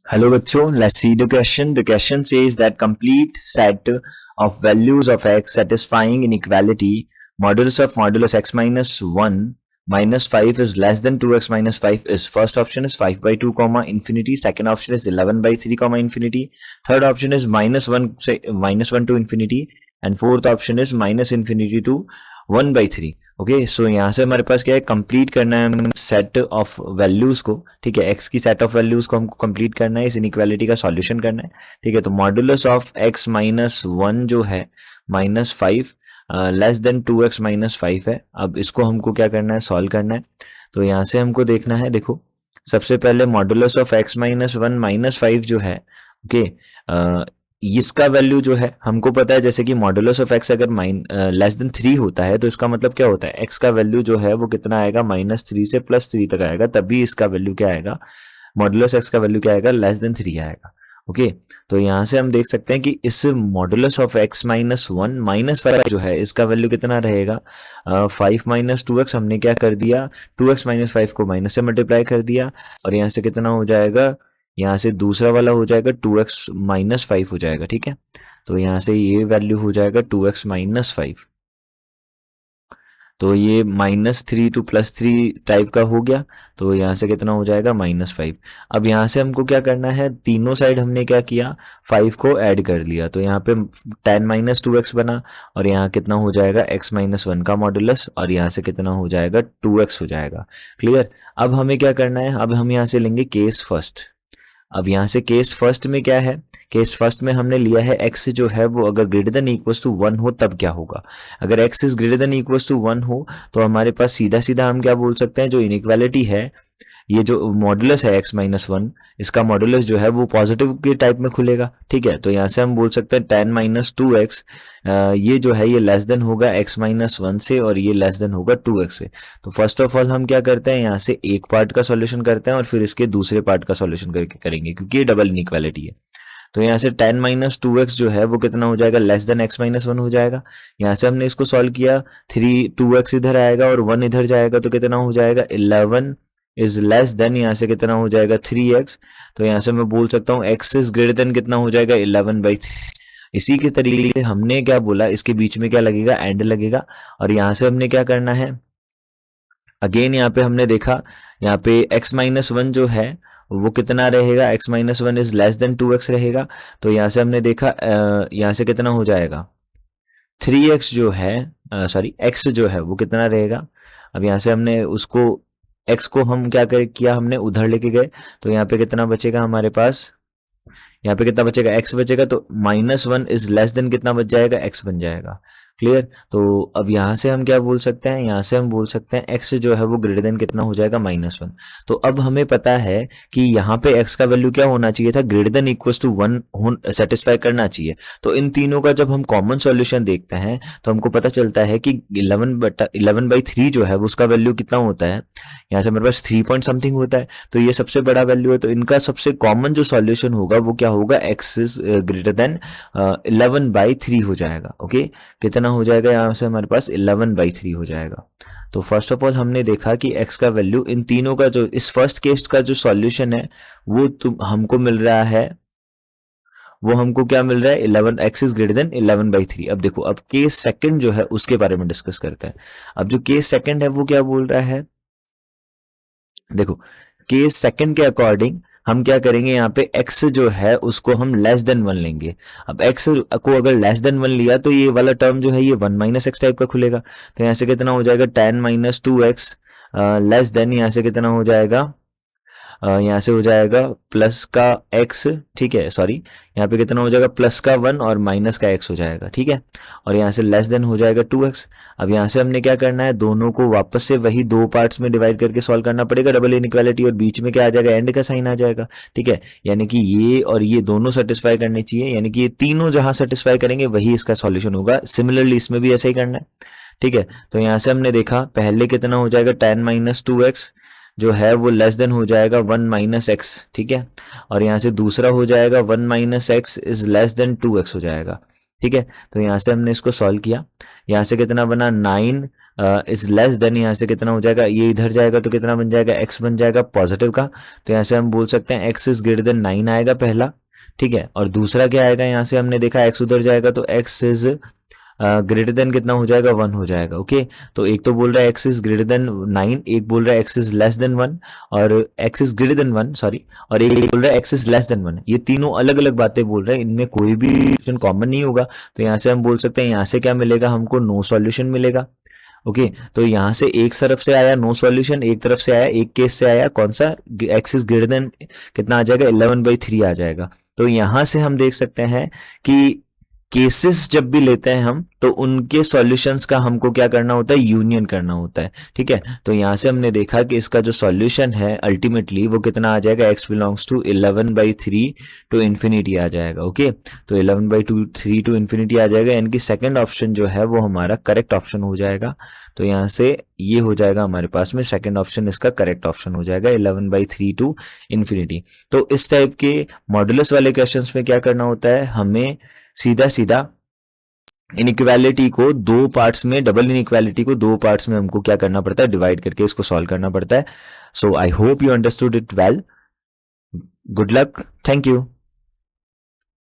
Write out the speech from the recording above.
Hello बच्चों, let's see the question. The question says that complete set of values of x satisfying inequality modulus x minus 1 minus 5 is less than 2x minus 5 is first option is 5 by 2 comma infinity, second option is 11 by 3 comma infinity, third option is minus 1 say minus 1 to infinity, and fourth option is minus infinity to 1 by 3. Okay so यहाँ से हमारे पास क्या है, complete करना है set of values को. ठीक है, एक्स की सेट ऑफ वैल्यूज को हमको कंप्लीट करना है, इस इनइक्वालिटी का सॉल्यूशन करना है. ठीक है, तो मॉडुलस ऑफ एक्स माइनस 1 जो है minus 5 less than 2x minus 5 है. अब इसको हमको क्या करना है, सॉल्व करना है. तो यहाँ से हमको देखना है, देखो सबसे पहले modulus of x minus 1 minus 5 जो है, ओके इसका वैल्यू जो है हमको पता है, जैसे कि मॉडुलस ऑफ एक्स अगर लेस देन 3 होता है तो इसका मतलब क्या होता है, एक्स का वैल्यू जो है वो कितना आएगा, -3 से +3 तक आएगा, तभी इसका वैल्यू क्या आएगा, मॉडुलस एक्स का वैल्यू क्या आएगा, लेस देन 3 आएगा. ओके तो यहाँ से हम देख सकते हैं कि इस modulus of x minus 1 minus 5 जो है इसका वैल्यू कितना रहेगा, 5 माइनस 2x हमने क्या कर दिया, 2x माइनस 5 को माइनस से मल्टीप्लाई कर दिया, और यहाँ से कितना हो जाएगा, यहाँ से दूसरा वाला हो जाएगा 2x माइनस 5 हो जाएगा. ठीक है, तो यहाँ से ये वैल्यू हो जाएगा 2x माइनस 5, तो ये -3 टू +3 टाइप का हो गया, तो यहाँ से कितना हो जाएगा, -5. अब यहाँ से हमको क्या करना है, तीनों साइड हमने क्या किया, 5 को ऐड कर लिया, तो यहाँ पे tan माइनस 2x बना, और यहाँ कितना हो जाएगा, x माइनस 1 का मॉडुलस, और यहाँ से कितना हो जाएगा, 2x हो जाएगा. क्लियर. अब हमें क्या करना है, अब हम यहाँ से लेंगे केस फर्स्ट. अब यहाँ से केस फर्स्ट में क्या है, केस फर्स्ट में हमने लिया है x जो है वो अगर ग्रेटर देन इक्वल्स टू 1 हो तब क्या होगा. अगर x is greater than equals to 1 हो तो हमारे पास सीधा सीधा हम क्या बोल सकते हैं, जो इनइक्वालिटी है, ये जो मॉडुलस है x माइनस 1, इसका मॉडुलस जो है वो पॉजिटिव के टाइप में खुलेगा. ठीक है, तो यहाँ से हम बोल सकते हैं tan माइनस 2x ये जो है ये लेस देन होगा x माइनस 1 से, और ये लेस देन होगा 2x से. तो फर्स्ट ऑफ ऑल हम क्या करते हैं, यहाँ से एक पार्ट का सॉल्यूशन करते हैं और फिर इसके दूसरे पार्ट का सॉल्यूशन करके करेंगे, क्योंकि ये डबल इनइक्वालिटी है. तो यहाँ से tan माइनस 2x जो है वो कितना हो जाएगा, लेस देन x माइनस 1 हो जाएगा. यहाँ से हमने इसको सॉल्व किया, 2x इधर आएगा और 1 इधर जाएगा, तो कितना हो जाएगा, 11 इज लेस देन, यहाँ से कितना हो जाएगा, 3x. तो यहाँ से मैं बोल सकता हूँ x इज ग्रेटर देन कितना हो जाएगा, 11 by 3. इसी के तरीके से हमने क्या बोला, इसके बीच में क्या लगेगा, एंड लगेगा, और यहाँ से हमने क्या करना है, अगेन यहाँ पे हमने देखा, यहाँ पे x माइनस 1 जो है वो कितना रहेगा, x minus 1 is less than 2x रहेगा. तो यहाँ से हमने देखा यहाँ से कितना हो जाएगा, 3x जो है सॉरी x जो है वो कितना रहेगा. अब यहाँ से हमने उसको x को हम क्या किया, हमने उधर लेके गए, तो यहाँ पे कितना बचेगा हमारे पास, यहाँ पे कितना बचेगा, x बचेगा, तो -1 इज लेस देन कितना बच जाएगा, x बन जाएगा. क्लियर. तो अब यहाँ से हम क्या बोल सकते हैं, यहाँ से हम बोल सकते हैं x जो है वो ग्रेटर देन कितना हो जाएगा, -1. तो अब हमें पता है कि यहाँ पे x का वैल्यू क्या होना चाहिए था, greater than equals to 1 satisfy करना चाहिए. तो इन तीनों का जब हम कॉमन सॉल्यूशन देखते हैं तो हमको पता चलता है कि 11/3 जो है वो उसका वैल्यू कितना होता है, यहाँ से मेरे पास 3 पॉइंट समथिंग होता है, तो ये सबसे बड़ा वैल्यू है. तो इनका सबसे कॉमन जो सॉल्यूशन होगा वो क्या होगा, x इज ग्रेटर देन 11/3 हो जाएगा. ओके कितना हो जाएगा, यहाँ से हमारे पास 11/3 हो जाएगा. तो फर्स्ट ऑफ ऑल हमने देखा कि x का वैल्यू इन तीनों का जो इस फर्स्ट केस का जो सॉल्यूशन है वो हमको मिल रहा है, वो हमको क्या मिल रहा है, 11 x इज ग्रेटर देन 11/3. अब देखो, अब केस सेकंड जो है उसके बारे में डिस्कस करते हैं. अब जो केस सेकंड है वो क्या बोल रहा है, देखो केस सेकंड के अकॉर्डिंग हम क्या करेंगे, यहाँ पे x जो है उसको हम लेस देन 1 लेंगे. अब x को अगर लेस देन 1 लिया तो ये वाला टर्म जो है ये 1 माइनस एक्स टाइप का खुलेगा. तो यहाँ से कितना हो जाएगा, tan minus 2x less than, यहाँ से कितना हो जाएगा, यहाँ से हो जाएगा प्लस का x. ठीक है, सॉरी यहाँ पे कितना हो जाएगा, प्लस का 1 और माइनस का x हो जाएगा. ठीक है, और यहाँ से लेस देन हो जाएगा 2x. अब यहाँ से हमने क्या करना है, दोनों को वापस से वही दो पार्ट्स में डिवाइड करके सॉल्व करना पड़ेगा, डबल इनइक्वालिटी, और बीच में क्या आ जाएगा, एंड का साइन आ जाएगा. ठीक है, यानी कि ये और ये दोनों सेटिस्फाई करने चाहिए, यानी कि ये तीनों जहां सेटिस्फाई करेंगे वही इसका सॉल्यूशन होगा. सिमिलरली इसमें भी ऐसा ही करना है. ठीक है, तो यहाँ से हमने देखा पहले कितना हो जाएगा, tan माइनस 2x जो है वो लेस देन हो जाएगा 1 माइनस एक्स. ठीक है, और यहाँ से दूसरा हो जाएगा 1 minus x is less than 2x हो जाएगा. ठीक है, तो यहाँ से हमने इसको सॉल्व किया, यहाँ से कितना बना, 9 इज लेस देन, यहाँ से कितना हो जाएगा, ये इधर जाएगा तो कितना बन जाएगा, x बन जाएगा पॉजिटिव का। तो यहाँ से हम बोल सकते हैं x इज ग्रेटर देन 9 आएगा पहला, ठीक है। और दूसरा क्या आएगा, यहाँ से हमने देखा x उधर जाएगा तो x इज ग्रेटर देन कितना हो जाएगा, 1 हो जाएगा। ओके, तो एक तो बोल रहा है x इज ग्रेटर देन 9, एक बोल रहा है x इज लेस देन 1, और x is greater then 1 sorry, और एक बोल रहा है x इज लेस देन 1। ये तीनों अलग अलग बातें बोल रहे हैं, इनमें कोई भी ऑप्शन कॉमन नहीं होगा। तो यहाँ से हम बोल सकते हैं, यहाँ से क्या मिलेगा हमको, नो सॉल्यूशन मिलेगा। ओके, तो यहाँ से एक तरफ से आया नो सॉल्यूशन, एक तरफ से आया, एक केस से आया कौन सा, x इज ग्रेटर देन कितना आ जाएगा, 11/3 आ जाएगा। तो यहाँ से हम देख सकते हैं कि केसेस जब भी लेते हैं हम, तो उनके सॉल्यूशंस का हमको क्या करना होता है, यूनियन करना होता है, ठीक है। तो यहाँ से हमने देखा कि इसका जो सॉल्यूशन है अल्टीमेटली वो कितना आ जाएगा, x belongs to 11/3 to infinity आ जाएगा। ओके, तो 11/3 टू इन्फिनिटी आ जाएगा, यानी कि सेकंड ऑप्शन जो है वो हमारा करेक्ट ऑप्शन हो जाएगा। तो यहाँ से ये हो जाएगा हमारे पास में सेकंड ऑप्शन इसका करेक्ट ऑप्शन हो जाएगा, 11/3 टू इन्फिनिटी। तो इस टाइप के मॉडुलस वाले क्वेश्चंस में क्या करना होता है, हमें सीधा सीधा इनइक्वालिटी को दो पार्ट्स में, डबल इनइक्वालिटी को दो पार्ट्स में हमको क्या करना पड़ता है, डिवाइड करके इसको सॉल्व करना पड़ता है। So I hope you understood it well. Good luck, thank you.